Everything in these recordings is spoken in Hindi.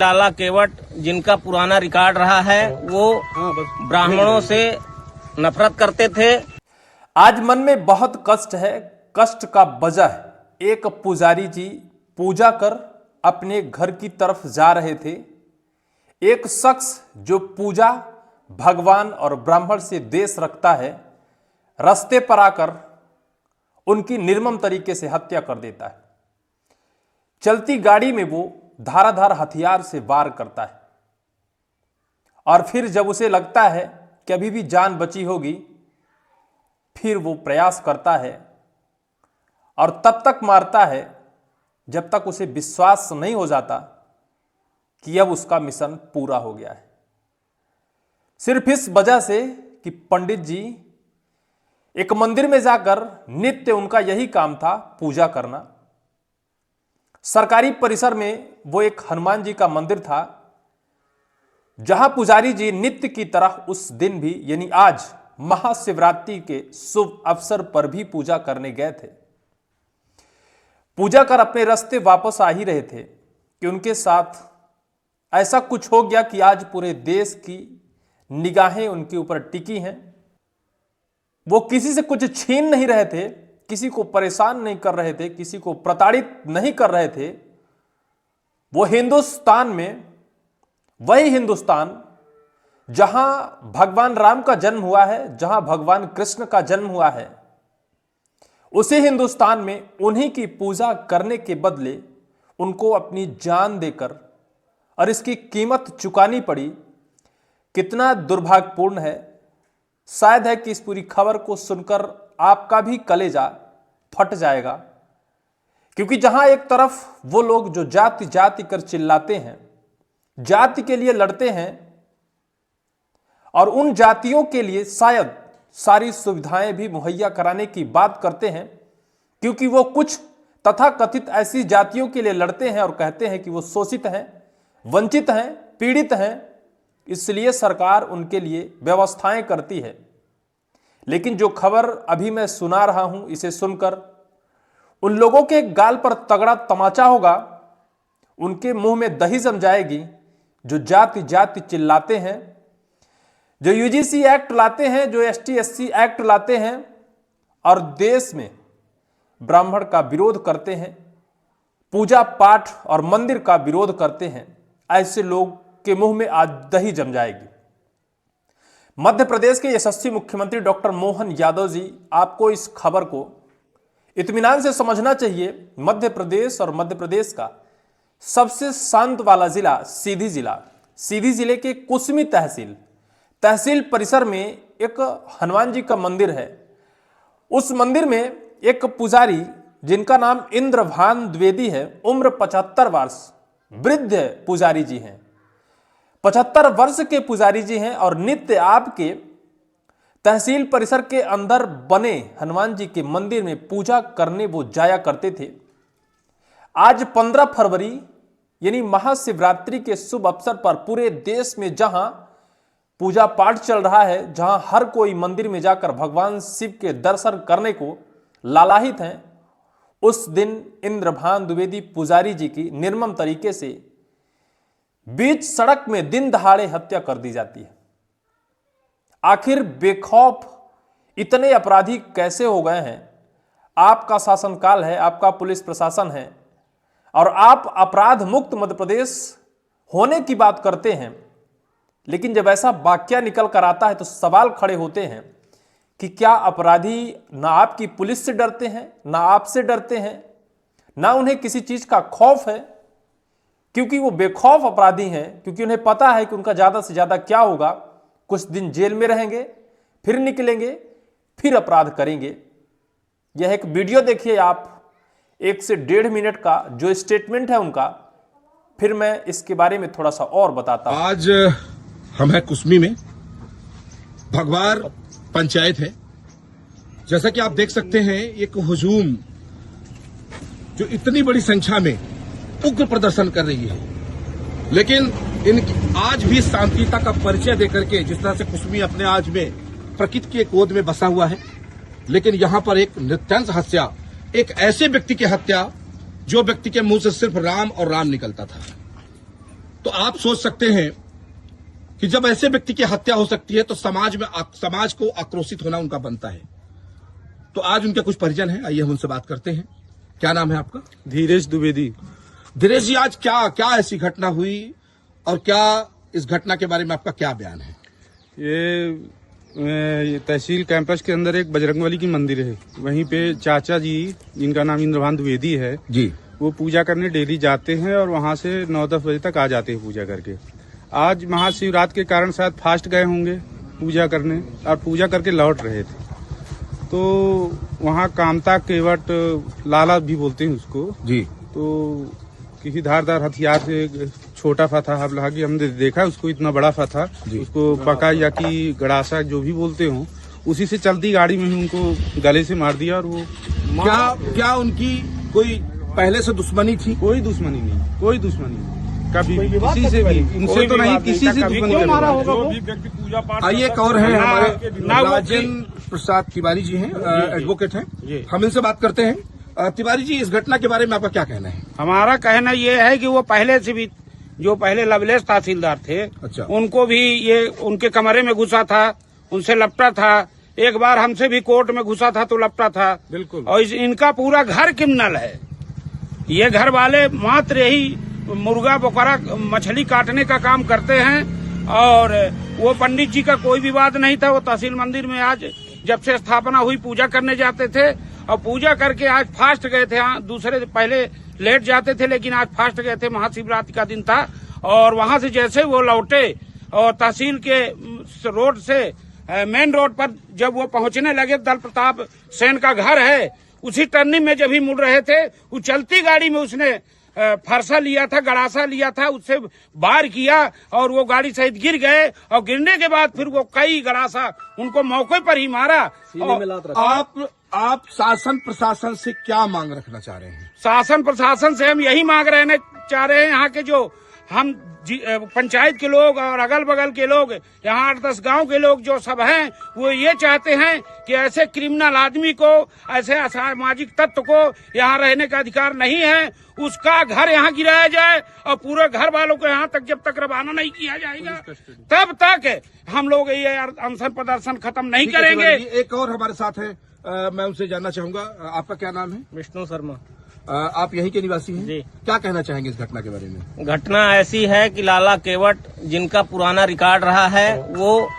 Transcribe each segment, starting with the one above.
लाला केवट जिनका पुराना रिकॉर्ड रहा है, वो ब्राह्मणों से नफरत करते थे। आज मन में बहुत कष्ट है। कष्ट का वजह एक पुजारी जी पूजा कर अपने घर की तरफ जा रहे थे। एक शख्स जो पूजा भगवान और ब्राह्मण से द्वेष रखता है, रास्ते पर आकर उनकी निर्मम तरीके से हत्या कर देता है। चलती गाड़ी में वो धाराधार हथियार से वार करता है और फिर जब उसे लगता है कि अभी भी जान बची होगी, फिर वो प्रयास करता है और तब तक मारता है जब तक उसे विश्वास नहीं हो जाता कि अब उसका मिशन पूरा हो गया है। सिर्फ इस वजह से कि पंडित जी एक मंदिर में जाकर नित्य उनका यही काम था, पूजा करना। सरकारी परिसर में वो एक हनुमान जी का मंदिर था, जहां पुजारी जी नित्य की तरह उस दिन भी यानी आज महाशिवरात्रि के शुभ अवसर पर भी पूजा करने गए थे। पूजा कर अपने रास्ते वापस आ ही रहे थे कि उनके साथ ऐसा कुछ हो गया कि आज पूरे देश की निगाहें उनके ऊपर टिकी हैं। वो किसी से कुछ छीन नहीं रहे थे, किसी को परेशान नहीं कर रहे थे, किसी को प्रताड़ित नहीं कर रहे थे। वो हिंदुस्तान में, वही हिंदुस्तान जहां भगवान राम का जन्म हुआ है, जहां भगवान कृष्ण का जन्म हुआ है, उसी हिंदुस्तान में उन्हीं की पूजा करने के बदले उनको अपनी जान देकर और इसकी कीमत चुकानी पड़ी। कितना दुर्भाग्यपूर्ण है। शायद है कि इस पूरी खबर को सुनकर आपका भी कलेजा फट जाएगा, क्योंकि जहां एक तरफ वो लोग जो जाति जाति कर चिल्लाते हैं, जाति के लिए लड़ते हैं और उन जातियों के लिए शायद सारी सुविधाएं भी मुहैया कराने की बात करते हैं, क्योंकि वो कुछ तथाकथित ऐसी जातियों के लिए लड़ते हैं और कहते हैं कि वो शोषित हैं, वंचित हैं, पीड़ित हैं, इसलिए सरकार उनके लिए व्यवस्थाएं करती है। लेकिन जो खबर अभी मैं सुना रहा हूं, इसे सुनकर उन लोगों के गाल पर तगड़ा तमाचा होगा, उनके मुंह में दही जम जाएगी, जो जाति जाति चिल्लाते हैं, जो यूजीसी एक्ट लाते हैं, जो एसटी एससी एक्ट लाते हैं और देश में ब्राह्मण का विरोध करते हैं, पूजा पाठ और मंदिर का विरोध करते हैं। ऐसे लोग के मुंह में आज दही जम जाएगी। मध्य प्रदेश के यशस्वी मुख्यमंत्री डॉक्टर मोहन यादव जी, आपको इस खबर को इत्मीनान से समझना चाहिए। मध्य प्रदेश और मध्य प्रदेश का सबसे शांत वाला जिला सीधी जिला, सीधी जिले के कुसमी तहसील परिसर में एक हनुमान जी का मंदिर है। उस मंदिर में एक पुजारी जिनका नाम इंद्रभान द्विवेदी है, उम्र 75 वर्ष, वृद्ध पुजारी जी हैं, 75 वर्ष के पुजारी जी हैं और नित्य आपके तहसील परिसर के अंदर बने हनुमान जी के मंदिर में पूजा करने वो जाया करते थे। आज 15 फरवरी यानी महाशिवरात्रि के शुभ अवसर पर पूरे देश में जहां पूजा पाठ चल रहा है, जहां हर कोई मंदिर में जाकर भगवान शिव के दर्शन करने को लालायित हैं, उस दिन इंद्रभान द्विवेदी पुजारी जी की निर्मम तरीके से बीच सड़क में दिन दहाड़े हत्या कर दी जाती है। आखिर बेखौफ इतने अपराधी कैसे हो गए हैं? आपका शासनकाल है, आपका पुलिस प्रशासन है और आप अपराध मुक्त मध्य प्रदेश होने की बात करते हैं, लेकिन जब ऐसा वाकया निकल कर आता है तो सवाल खड़े होते हैं कि क्या अपराधी ना आपकी पुलिस से डरते हैं, ना आपसे डरते हैं, ना उन्हें किसी चीज का खौफ है, क्योंकि वो बेखौफ अपराधी हैं, क्योंकि उन्हें पता है कि उनका ज्यादा से ज्यादा क्या होगा, कुछ दिन जेल में रहेंगे, फिर निकलेंगे, फिर अपराध करेंगे। यह एक वीडियो देखिए आप, 1 से 1.5 मिनट का जो स्टेटमेंट है उनका, फिर मैं इसके बारे में थोड़ा सा और बताता हूं। आज हम हैं कुसमी में, भगवार पंचायत है। जैसा कि आप देख सकते हैं, एक हुजूम जो इतनी बड़ी संख्या में उग्र प्रदर्शन कर रही है, लेकिन आज भी शांतिता का परिचय देकर के, जिस तरह से कुसमी अपने आज में प्रकृति के गोद में बसा हुआ है, लेकिन यहां पर एक नृशंस हत्या, एक ऐसे व्यक्ति की हत्या जो व्यक्ति के मुंह से सिर्फ राम और राम निकलता था। तो आप सोच सकते हैं कि जब ऐसे व्यक्ति की हत्या हो सकती है तो समाज को आक्रोशित होना उनका बनता है। तो आज उनके कुछ परिजन हैं, आइए हम उनसे बात करते हैं। क्या नाम है आपका? धीरेश द्विवेदी। धीरेश जी, आज क्या ऐसी घटना हुई और क्या इस घटना के बारे में आपका क्या बयान है? ये तहसील कैंपस के अंदर एक बजरंगबली की मंदिर है, वहीं पे चाचा जी जिनका नाम इंद्रभान द्विवेदी है जी, वो पूजा करने डेली जाते हैं और वहां से 9-10 बजे तक आ जाते हैं पूजा करके। आज महाशिवरात्रि के कारण शायद फास्ट गए होंगे पूजा करने और पूजा करके लौट रहे थे, तो वहाँ कामता केवट लाला भी बोलते हैं उसको जी, तो किसी धारदार हथियार से छोटा फथा, हालांकि हमने देखा उसको इतना बड़ा फथा, उसको पका या कि गड़ासा जो भी बोलते हो, उसी से चलती गाड़ी में ही उनको गले से मार दिया। और वो क्या उनकी कोई पहले से दुश्मनी थी? कोई दुश्मनी नहीं, कोई दुश्मनी नहीं, कभी किसी से भी, उनसे तो नहीं, किसी से दुश्मनी मारा होगा। आइए, एक और है हमारे राजेंद्र प्रसाद तिवारी जी हैं, एडवोकेट हैं, हम इनसे बात करते हैं। तिवारी जी, इस घटना के बारे में आपका क्या कहना है? हमारा कहना ये है कि वो पहले से भी, जो पहले लवलेश तहसीलदार थे, अच्छा, उनको भी ये उनके कमरे में घुसा था, उनसे लपटा था, एक बार हमसे भी कोर्ट में घुसा था तो लपटा था। बिल्कुल। और इनका पूरा घर क्रिमिनल है। ये घर वाले मात्र यही मुर्गा बकरा मछली काटने का काम करते हैं और वो पंडित जी का कोई विवाद नहीं था। वो तहसील मंदिर में आज जब से स्थापना हुई पूजा करने जाते थे और पूजा करके आज फास्ट गए थे। दूसरे पहले लेट जाते थे लेकिन आज फास्ट गए थे, महाशिवरात्रि का दिन था। और वहां से जैसे वो लौटे और तहसील के रोड से मेन रोड पर जब वो पहुंचने लगे, दल प्रताप सेन का घर है, उसी टर्निंग में जब ही मुड़ रहे थे, वो चलती गाड़ी में उसने फरसा लिया था, गड़ासा लिया था, उससे वार किया और वो गाड़ी सहित गिर गए। और गिरने के बाद फिर वो कई गड़ासा उनको मौके पर ही मारा। आप शासन प्रशासन से क्या मांग रखना चाह रहे हैं? शासन प्रशासन से हम यही मांग रहने चाह रहे हैं, यहाँ के जो हम पंचायत के लोग और अगल बगल के लोग, यहाँ 8-10 गांव के लोग जो सब हैं, वो ये चाहते हैं कि ऐसे क्रिमिनल आदमी को, ऐसे असामाजिक तत्व को यहाँ रहने का अधिकार नहीं है। उसका घर यहाँ गिराया जाए और पूरे घर वालों को यहाँ तक जब तक रवाना नहीं किया जाएगा तब तक हम लोग ये अनशन प्रदर्शन खत्म नहीं करेंगे। एक और हमारे साथ है, मैं उनसे जानना चाहूंगा, आपका क्या नाम है? विष्णु शर्मा। आप यहीं के निवासी हैं जी। क्या कहना चाहेंगे इस घटना के बारे में? घटना ऐसी है कि लाला केवट, जिनका पुराना रिकॉर्ड रहा है, वो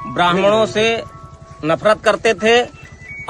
ब्राह्मणों से नफरत करते थे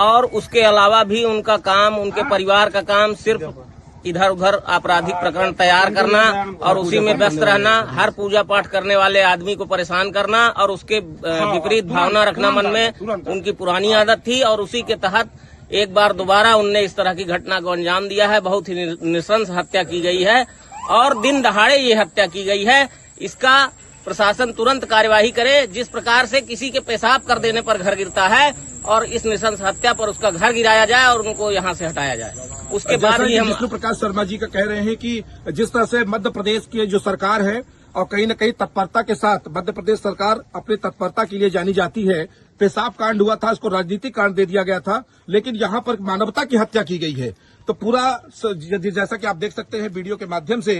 और उसके अलावा भी उनका काम, उनके परिवार का काम सिर्फ इधर उधर आपराधिक प्रकरण तैयार करना और उसी में व्यस्त रहना, हर पूजा पाठ करने वाले आदमी को परेशान करना और उसके विपरीत भावना रखना मन में उनकी पुरानी आदत थी। और उसी के तहत एक बार दोबारा उनने इस तरह की घटना को अंजाम दिया है। बहुत ही नृशंस हत्या की गई है और दिन दहाड़े ये हत्या की गई है। इसका प्रशासन तुरंत कार्यवाही करे। जिस प्रकार से किसी के पेशाब कर देने पर घर गिरता है और इस नृशंस हत्या पर उसका घर गिराया जाए और उनको यहाँ से हटाया जाए। उसके बाद ही हम विष्णु प्रकाश शर्मा जी का कह रहे हैं कि जिस तरह से मध्य प्रदेश की जो सरकार है और कहीं न कहीं तत्परता के साथ मध्य प्रदेश सरकार अपनी तत्परता के लिए जानी जाती है, पेशाब कांड हुआ था, इसको राजनीतिक कांड दे दिया गया था, लेकिन यहाँ पर मानवता की हत्या की गई है। तो पूरा जैसा कि आप देख सकते हैं वीडियो के माध्यम से,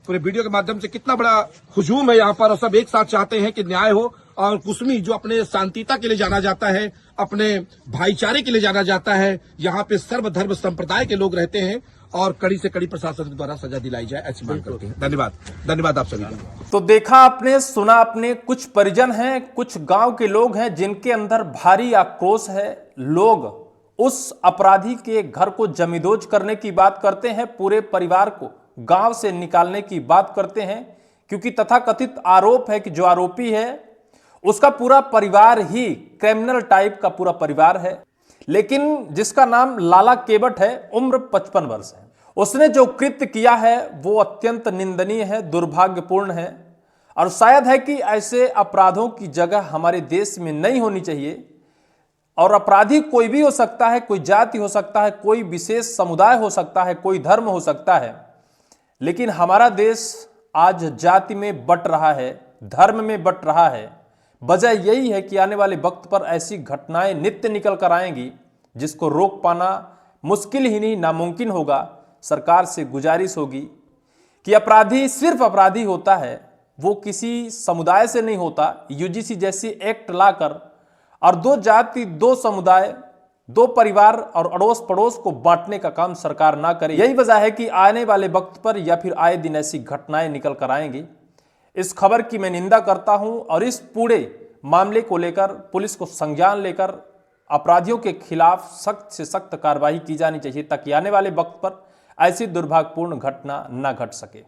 पूरे वीडियो के माध्यम से कितना बड़ा हुजूम है यहाँ पर और सब एक साथ चाहते हैं कि न्याय हो। और कुसमी जो अपने शांतिता के लिए जाना जाता है, अपने भाईचारे के लिए जाना जाता है, यहाँ पे सर्वधर्म संप्रदाय के लोग रहते हैं और कड़ी से कड़ी प्रशासन के द्वारा सजा दिलाई जाए, ऐसी मांग करते हैं। धन्यवाद आप सभी का। तो देखा आपने, सुना आपने, कुछ परिजन हैं, कुछ गांव के लोग हैं जिनके अंदर भारी आक्रोश है। लोग उस अपराधी के घर को जमींदोज करने की बात करते हैं, पूरे परिवार को गांव से निकालने की बात करते हैं, क्योंकि तथाकथित आरोप है कि जो आरोपी है उसका पूरा परिवार ही क्रिमिनल टाइप का पूरा परिवार है, लेकिन जिसका नाम लाला केवट है, उम्र 55 वर्ष है। उसने जो कृत्य किया है वो अत्यंत निंदनीय है, दुर्भाग्यपूर्ण है और शायद है कि ऐसे अपराधों की जगह हमारे देश में नहीं होनी चाहिए। और अपराधी कोई भी हो सकता है, कोई जाति हो सकता है, कोई विशेष समुदाय हो सकता है, कोई धर्म हो सकता है, लेकिन हमारा देश आज जाति में बंट रहा है, धर्म में बंट रहा है। वजह यही है कि आने वाले वक्त पर ऐसी घटनाएं नित्य निकल कर आएंगी जिसको रोक पाना मुश्किल ही नहीं, नामुमकिन होगा। सरकार से गुजारिश होगी कि अपराधी सिर्फ अपराधी होता है, वो किसी समुदाय से नहीं होता। यूजीसी जैसी एक्ट लाकर और दो जाति, दो समुदाय, दो परिवार और अड़ोस पड़ोस को बांटने का काम सरकार ना करे। यही वजह है कि आने वाले वक्त पर या फिर आए दिन ऐसी घटनाएं निकल कर आएंगी। इस खबर की मैं निंदा करता हूं और इस पूरे मामले को लेकर पुलिस को संज्ञान लेकर अपराधियों के खिलाफ सख्त से सख्त कार्रवाई की जानी चाहिए, ताकि आने वाले वक्त पर ऐसी दुर्भाग्यपूर्ण घटना न घट सके।